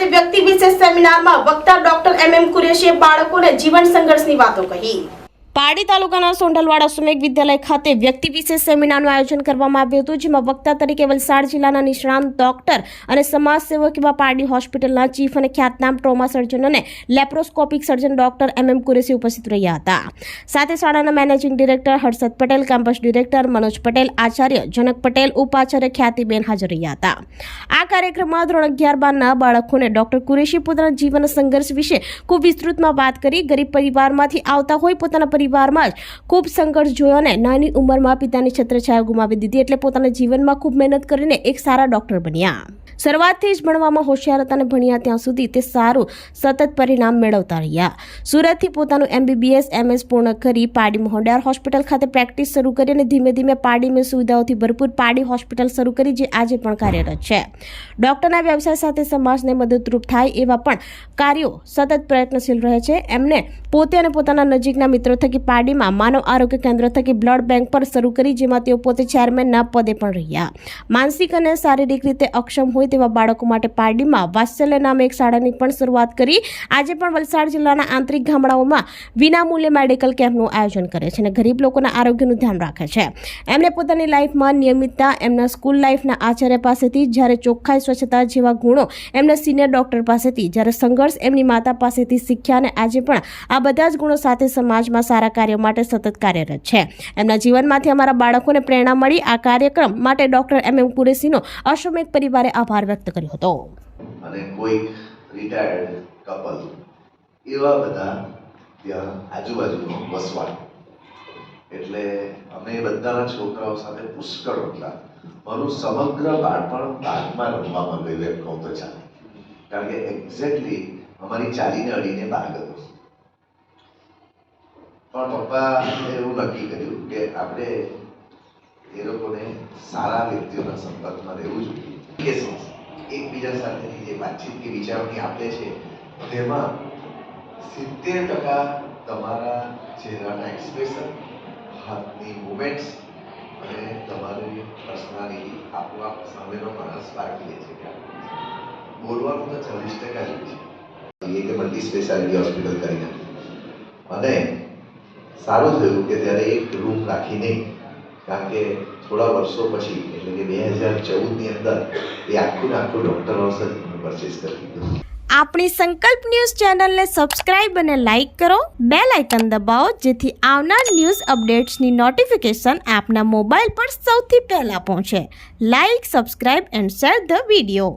ખાતે વ્યક્તિ વિશેષ સેમિનારમાં વક્તા ડોક્ટર MM કુરેશીએ બાળકોને જીવન સંઘર્ષની વાતો કહી। પાડી તાલુકાના સોંઢલવાડા સુમેક વિદ્યાલય ખાતે વ્યક્તિ વિશેષ સેમિનારનું આયોજન કરવામાં આવ્યું હતું, જેમાં વક્તા તરીકે વલસાડ જિલ્લાના નિષ્ણાંત ડોક્ટર અને સમાજસેવક એવા પારડી હોસ્પિટલના ચીફ અને ખ્યાતનામ ટ્રોમા સર્જન અને laparoscopic surgeon doctor MM Qureshi ઉપસ્થિત રહ્યા હતા। સાથે શાળાના managing director Harshad Patel, campus director Manoj Patel, Acharya જનક પટેલ, ઉપાચાર્ય ખ્યાતિબેન હાજર રહ્યા હતા। આ કાર્યક્રમમાં ધોરણ 11-12ના બાળકોને ડોક્ટર કુરેશી પોતાના જીવન સંઘર્ષ વિશે ખૂબ વિસ્તૃતમાં વાત કરી। ગરીબ પરિવારમાંથી આવતા હોય, પોતાના પરિવારમાં જ ખૂબ સંઘર્ષ જોયો અને નાની ઉંમરમાં પિતાની છત્રછાયા ગુમાવી દીધી, એટલે પોતાના જીવનમાં ખૂબ મહેનત કરીને એક સારા ડોક્ટર બન્યા। શરૂઆતથી જ ભણવામાં હોશિયાર હતા અને ભણ્યા ત્યાં સુધી તે સારું સતત પરિણામ મેળવતા રહ્યા। સુરતથી પોતાનું MBBS MS પૂર્ણ કરી પારડી મોહનદાર હોસ્પિટલ ખાતે પ્રેક્ટિસ શરૂ કરી અને ધીમે ધીમે પારડીમાં સુવિધાઓથી ભરપૂર પારડી હોસ્પિટલ શરૂ કરી, જે આજે પણ કાર્યરત છે। ડોક્ટરના વ્યવસાય સાથે સમાજને મદદરૂપ થાય એવા પણ કાર્યો સતત પ્રયત્નશીલ રહે છે। એમને પોતે અને પોતાના નજીકના મિત્રો થકી પારડીમાં માનવ આરોગ્ય કેન્દ્ર થકી બ્લડ બેંક પર શરૂ કરી, જેમાં તેઓ પોતે ચેરમેનના પદે પણ રહ્યા। માનસિક અને શારીરિક રીતે અક્ષમ હોય તેવા બાળકો માટે પારડીમાં વાત્સલ્ય નામે એક શાળાની પણ શરૂઆત કરી। આજે પણ વલસાડ જિલ્લાના આંતરિક ગામડાઓમાં વિનામૂલ્યે મેડિકલ કેમ્પનું આયોજન કરે છે અને ગરીબ લોકોના આરોગ્યનું ધ્યાન રાખે છે। એમને પોતાની લાઈફમાં નિયમિતતા એમના સ્કૂલ લાઈફના આચાર્ય પાસેથી, જ્યારે ચોખ્ખાઈ સ્વચ્છતા જેવા ગુણો એમના સિનિયર ડોક્ટર પાસેથી, જ્યારે સંઘર્ષ એમની માતા પાસેથી શીખ્યા અને આજે પણ આ બધા જ ગુણો સાથે સમાજમાં સારા કાર્યો માટે સતત કાર્યરત છે। એમના જીવનમાંથી અમારા બાળકોને પ્રેરણા મળી। આ કાર્યક્રમ માટે ડોક્ટર MM કુરેશીનો અશ્વમેઘ પરિવારે આભાર વ્યક્ત કર્યો હતો। અને કોઈ રિટાયર્ડ કપલ એવા બધા ત્યાં આજુબાજુનો વસવાટ, એટલે અમે બધાના છોકરાઓ સાથે પુષ્કળ હતા। મારું સમગ્ર બાળપણ બાગમાં રમવામાં ગયું એમ કહું તો ચાલે, કારણ કે એક્ઝેક્ટલી અમારી ચાલીને અડીને બાગ હતો। પણ પપ્પાએ એવું નક્કી કર્યું કે આપણે એ લોકોને સારા વ્યક્તિઓના સંપર્કમાં રહેવું જોઈએ। એકબીજા સાથેની જે વાતચીત કે વિચારણી આપે છે, તેમાં 70% તમારા ચહેરાના એક્સપ્રેશન, હાથની મૂવમેન્ટ્સ અને તમારી પર્સનાલિટી આપોઆપ સામેનો માણસ પારખી લે છે। બોલવાનું તો 40% જ છે કે મલ્ટી સ્પેશિયાલિટી હોસ્પિટલ કરીને, અને સારું થયું કે ત્યારે એક રૂમ રાખી નહીં, કારણ કે થોડા વર્ષો પછી એટલે કે 2014ની અંદર એ આખું ડોક્ટર હાઉસ જ પરચેસ કરી દીધું। આપણી સંકલ્પ ન્યૂઝ ચેનલને સબસ્ક્રાઇબ અને લાઇક કરો, બેલ આઇકન દબાવો, જેથી આવનાર ન્યૂઝ અપડેટ્સની નોટિફિકેશન આપના મોબાઈલ પર સૌથી પહેલા પહોંચે। Like, subscribe and share the video.